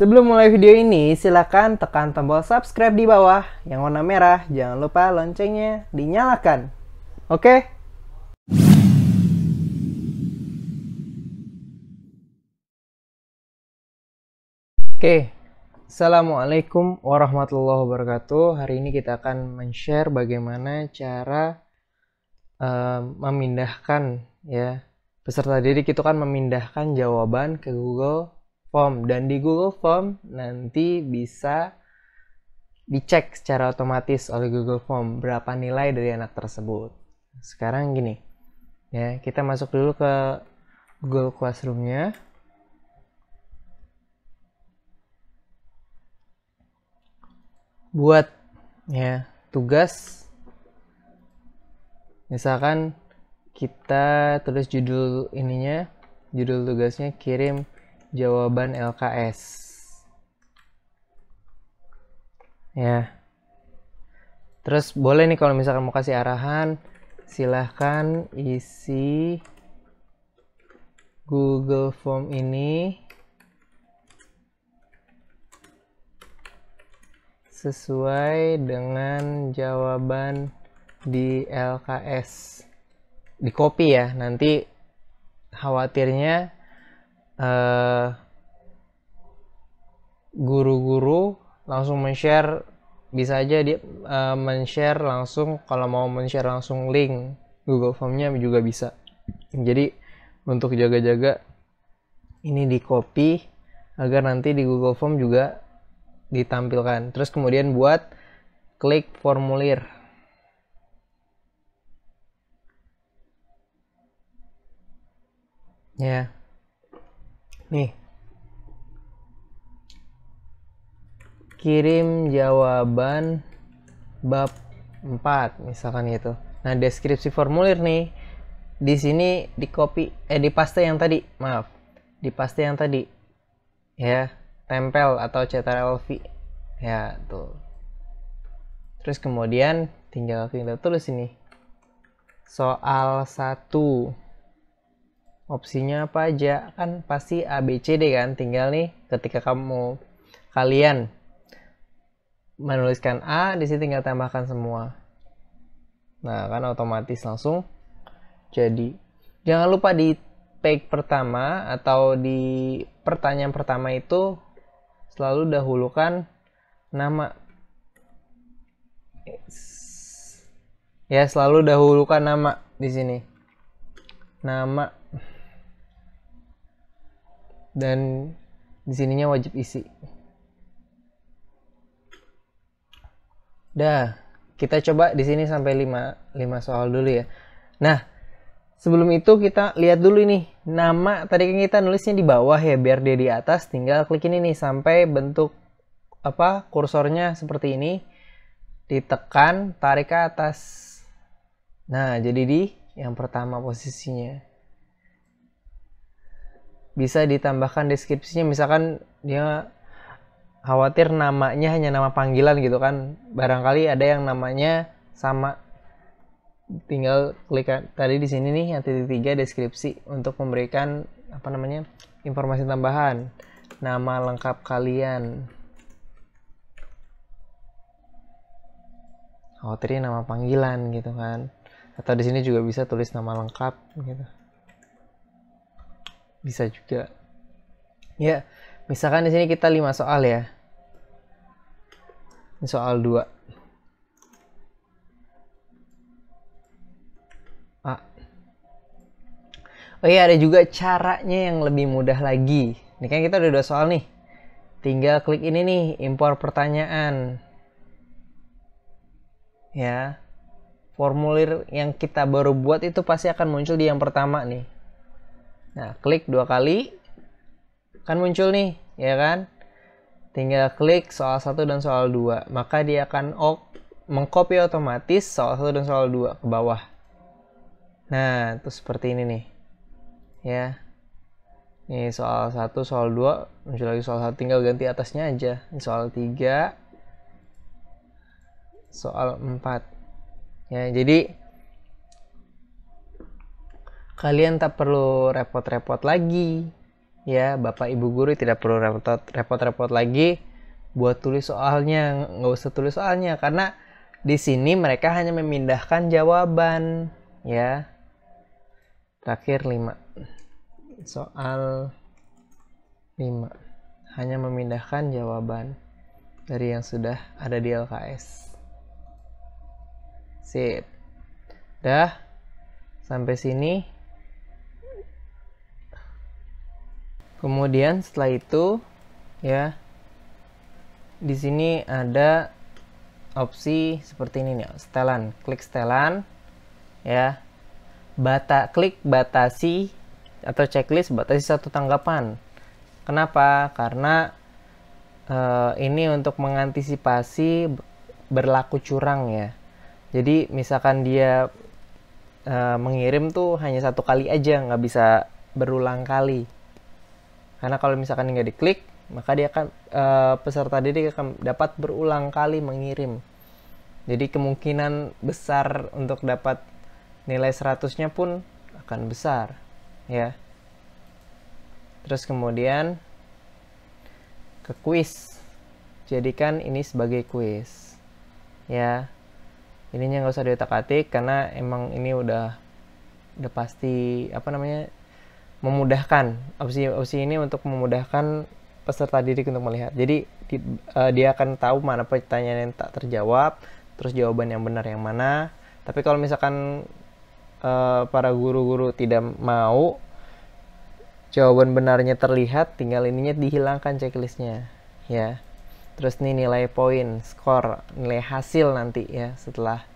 Sebelum mulai video ini, silakan tekan tombol subscribe di bawah yang warna merah. Jangan lupa loncengnya dinyalakan. Oke? Oke. Assalamualaikum warahmatullahi wabarakatuh. Hari ini kita akan men-share bagaimana cara memindahkan peserta didik itu kan memindahkan jawaban ke Google Form, dan di Google Form nanti bisa dicek secara otomatis oleh Google Form berapa nilai dari anak tersebut. Sekarang gini ya, kita masuk dulu ke Google Classroom-nya. Buat tugas, misalkan kita tulis judul tugasnya kirim jawaban LKS ya. Terus boleh nih kalau misalkan mau kasih arahan, silahkan isi Google Form ini sesuai dengan jawaban di LKS. Di copy ya, nanti khawatirnya guru-guru langsung men-share, bisa aja dia men-share langsung. Kalau mau men-share langsung link Google Form-nya juga bisa. Jadi untuk jaga-jaga ini di copy agar nanti di Google Form juga ditampilkan. Terus kemudian buat klik formulir. Ya. Nih. Kirim jawaban bab 4 misalkan gitu. Nah, deskripsi formulir nih di sini dipaste yang tadi. Dipaste yang tadi. Ya, tempel atau Ctrl+V. Ya, tuh. Terus kemudian tinggal tulis ini. Soal 1. Opsinya apa aja? Kan pasti A, B, C, D kan. Tinggal nih ketika kalian menuliskan A, di sini tinggal tambahkan semua. Nah, kan otomatis langsung jadi. Jangan lupa di page pertama atau di pertanyaan pertama itu selalu dahulukan nama. Ya, selalu dahulukan nama di sini. Nama. Dan di sininya wajib isi. Dah, kita coba di sini sampai 5 soal dulu ya. Nah, sebelum itu kita lihat dulu nih nama. Tadi kan kita nulisnya di bawah ya, biar dia di atas. Tinggal klik ini nih sampai bentuk kursornya seperti ini. Ditekan, tarik ke atas. Nah, jadi di yang pertama posisinya. Bisa ditambahkan deskripsinya, misalkan dia khawatir namanya hanya nama panggilan gitu kan, barangkali ada yang namanya sama, tinggal klik tadi di sini nih yang titik 3 deskripsi untuk memberikan informasi tambahan, nama lengkap kalian. Khawatirnya nama panggilan gitu kan, atau di sini juga bisa tulis nama lengkap gitu, bisa juga ya. Misalkan di sini kita 5 soal ya. Ini soal 2. Oh iya, ada juga caranya yang lebih mudah lagi. Ini kan kita udah 2 soal nih. Tinggal klik ini nih, impor pertanyaan. Ya. Formulir yang kita baru buat itu pasti akan muncul di yang pertama nih. Nah, klik 2 kali. Kan muncul nih, ya kan? Tinggal klik soal 1 dan soal 2. Maka dia akan mengcopy otomatis soal 1 dan soal 2 ke bawah. Nah, itu seperti ini nih. Ya. Ini soal 1, soal 2, muncul lagi soal 1, tinggal ganti atasnya aja. Ini soal 3, soal 4. Ya, jadi kalian tak perlu repot-repot lagi Ya, Bapak Ibu guru tidak perlu repot-repot lagi buat tulis soalnya, nggak usah tulis soalnya karena di sini mereka hanya memindahkan jawaban, ya. Terakhir 5. Soal 5. Hanya memindahkan jawaban dari yang sudah ada di LKS. Sip. Dah. Sampai sini. Kemudian setelah itu, ya, di sini ada opsi seperti ini nih, setelan. Klik setelan, ya. Klik batasi atau checklist batasi 1 tanggapan. Kenapa? Karena ini untuk mengantisipasi berlaku curang, ya. Jadi misalkan dia mengirim tuh hanya 1 kali aja, nggak bisa berulang kali. Karena kalau misalkan nggak diklik, maka dia akan peserta didik akan dapat berulang kali mengirim. Jadi kemungkinan besar untuk dapat nilai 100-nya pun akan besar, ya. Terus kemudian ke kuis. Jadikan ini sebagai kuis, ya. Ininya nggak usah diotak-atik karena emang ini udah pasti memudahkan. Opsi ini untuk memudahkan peserta didik untuk melihat. Jadi dia akan tahu mana pertanyaan yang tak terjawab, terus jawaban yang benar yang mana. Tapi kalau misalkan para guru-guru tidak mau jawaban benarnya terlihat, tinggal ininya dihilangkan checklistnya, ya. Terus nih nilai poin, skor, nilai hasil nanti, ya, setelah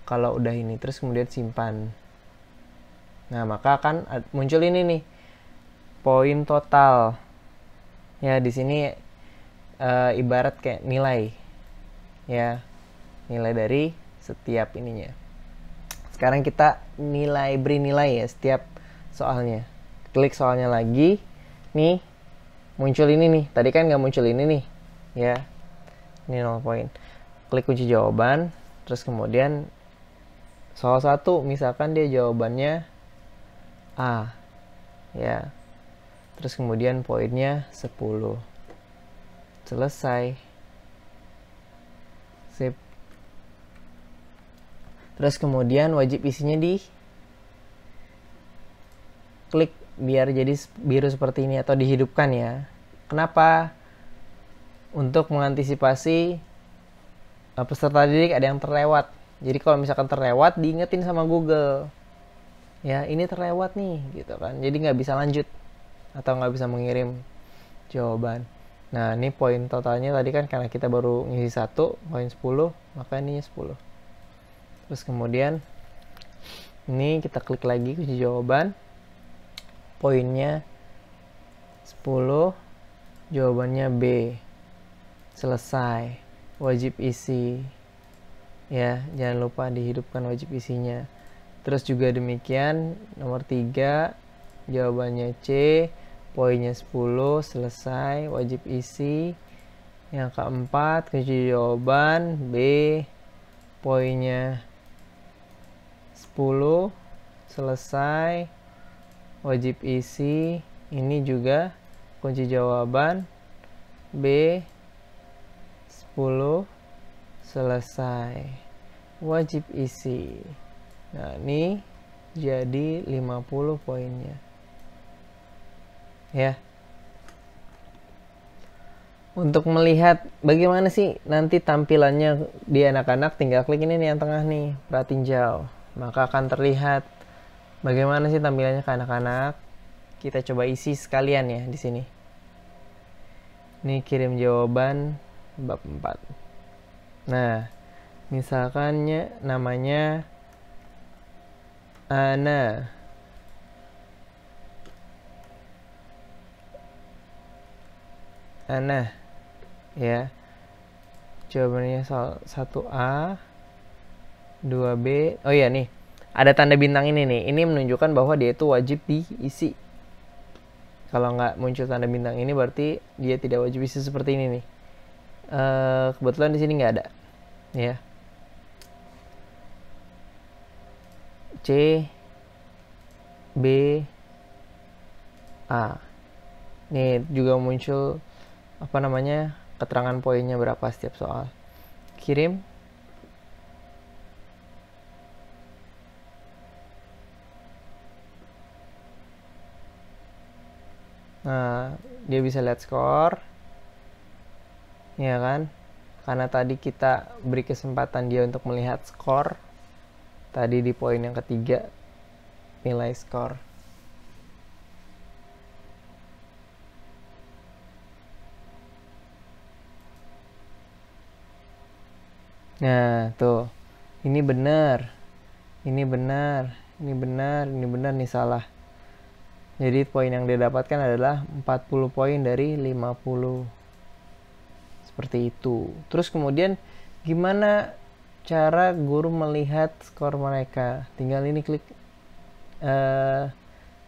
kalau udah ini. Terus kemudian simpan. Nah, maka akan muncul ini nih, poin total. Ya, di sini ibarat kayak nilai, ya, nilai dari setiap ininya. Sekarang kita beri nilai, ya, setiap soalnya. Klik soalnya lagi, nih muncul ini nih. Tadi kan nggak muncul ini nih, ya. Ini 0 poin. Klik kunci jawaban, terus kemudian soal 1 misalkan dia jawabannya A, ya. Terus kemudian poinnya 10. Selesai. Sip. Terus kemudian wajib isinya di klik biar jadi biru seperti ini atau dihidupkan, ya. Kenapa? Untuk mengantisipasi peserta didik ada yang terlewat. Jadi kalau misalkan terlewat, diingetin sama Google. Ya, ini terlewat nih, gitu kan. Jadi nggak bisa lanjut atau nggak bisa mengirim jawaban. Nah, ini poin totalnya tadi kan karena kita baru ngisi 1, poin 10, maka ini 10. Terus kemudian ini kita klik lagi kunci jawaban. Poinnya 10, jawabannya B. Selesai. Wajib isi. Ya, jangan lupa dihidupkan wajib isinya. Terus juga demikian, nomor 3, jawabannya C, poinnya 10, selesai, wajib isi. Yang keempat, kunci jawaban B, poinnya 10, selesai, wajib isi. Ini juga kunci jawaban B, 10, selesai, wajib isi. Nah, ini jadi 50 poinnya, ya. Untuk melihat bagaimana sih nanti tampilannya di anak-anak, tinggal klik ini nih yang tengah nih, pratinjau. Maka akan terlihat bagaimana sih tampilannya ke anak-anak. Kita coba isi sekalian, ya, di sini. Ini kirim jawaban bab 4. Nah, misalkannya namanya Ana. Ya. Jawabannya 1A, 2B. Oh iya nih, ada tanda bintang ini nih. Ini menunjukkan bahwa dia itu wajib diisi. Kalau nggak muncul tanda bintang ini berarti dia tidak wajib isi seperti ini nih. Kebetulan di sini nggak ada, ya. C, B, A. Ini juga muncul apa namanya, keterangan poinnya berapa setiap soal. Kirim. Nah, dia bisa lihat skor, ya kan? Karena tadi kita beri kesempatan dia untuk melihat skor. Tadi di poin yang ketiga, nilai skor. Nah, tuh. Ini benar. Ini benar. Ini benar, ini benar, nih salah. Jadi poin yang dia dapatkan adalah 40 poin dari 50. Seperti itu. Terus kemudian gimana cara guru melihat skor mereka? Tinggal ini klik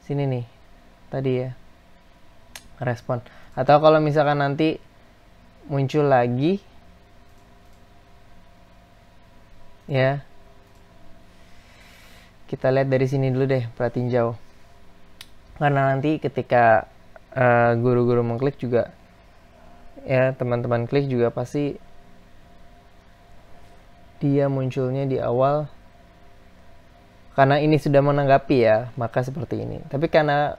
sini nih. Tadi ya. Respon. Atau kalau misalkan nanti muncul lagi ya. Kita lihat dari sini dulu deh, perhatiin jauh. Karena nanti ketika guru-guru mengklik juga, ya teman-teman klik juga pasti dia munculnya di awal. Karena ini sudah menanggapi ya, maka seperti ini. Tapi karena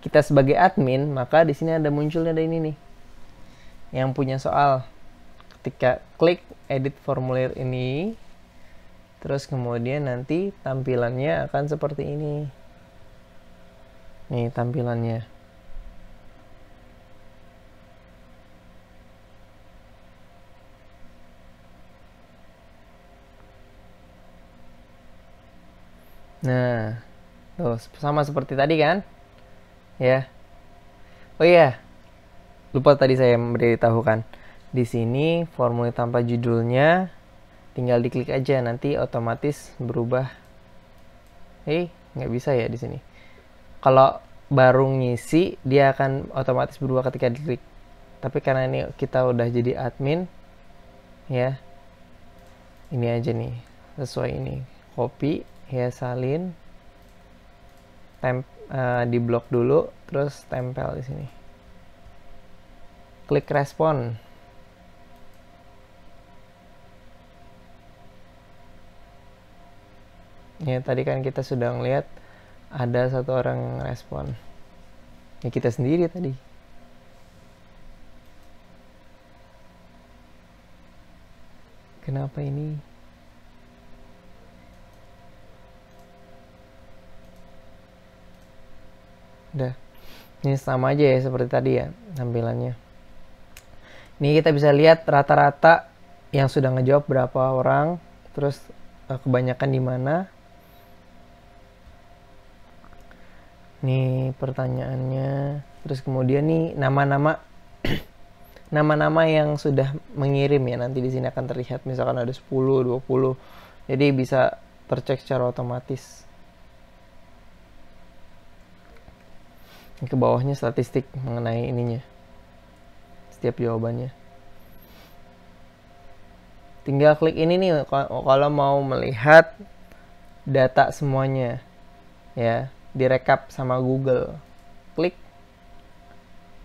kita sebagai admin, maka di sini ada munculnya ada ini nih, yang punya soal. Ketika klik edit formulir ini, terus kemudian nanti tampilannya akan seperti ini. Nih tampilannya. Nah, tuh sama seperti tadi kan? Ya. Oh iya. Lupa tadi saya memberitahukan. Di sini formulir tanpa judulnya tinggal diklik aja, nanti otomatis berubah. Nggak bisa ya di sini. Kalau baru ngisi, dia akan otomatis berubah ketika diklik. Tapi karena ini kita udah jadi admin, ya, ini aja nih, sesuai ini. Copy, ya salin, di blok dulu, terus tempel di sini. Klik respon. Ya, tadi kan kita sudah ngeliat ada satu orang respon. Ya kita sendiri tadi. Kenapa ini? Udah. Ini sama aja ya seperti tadi ya tampilannya. Ini kita bisa lihat rata-rata yang sudah ngejawab berapa orang, terus kebanyakan di mana. Nih pertanyaannya, terus kemudian nih nama-nama nama-nama yang sudah mengirim ya, nanti di sini akan terlihat misalkan ada 10, 20. Jadi bisa tercek secara otomatis. Ke bawahnya statistik mengenai ininya. Setiap jawabannya. Tinggal klik ini nih kalau mau melihat data semuanya. Ya, direkap sama Google. Klik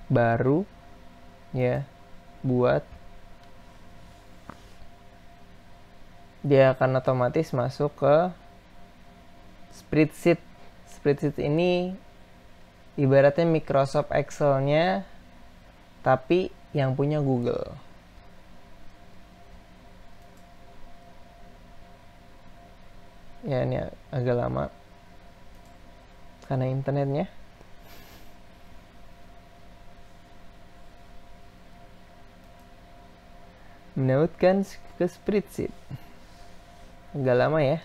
baru ya, buat, dia akan otomatis masuk ke spreadsheet. Spreadsheet ini ibaratnya Microsoft Excel-nya tapi yang punya Google. Ya ini agak lama karena internetnya. Menautkan ke spreadsheet agak lama ya.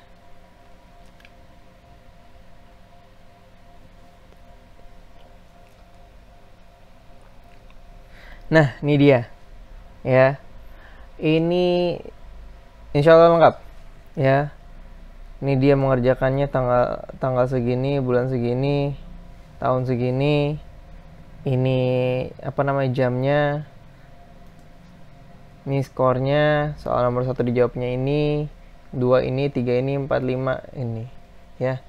Nah ini dia ya, ini insya Allah lengkap ya. Ini dia mengerjakannya tanggal segini, bulan segini, tahun segini. Ini apa namanya, jamnya. Ini skornya, soal nomor 1 dijawabnya ini, 2 ini, 3 ini, 4, 5 ini. Ya.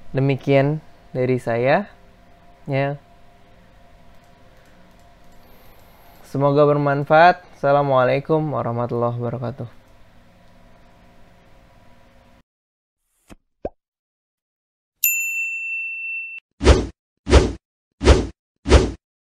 Demikian dari saya. Ya. Semoga bermanfaat. Assalamualaikum warahmatullahi wabarakatuh.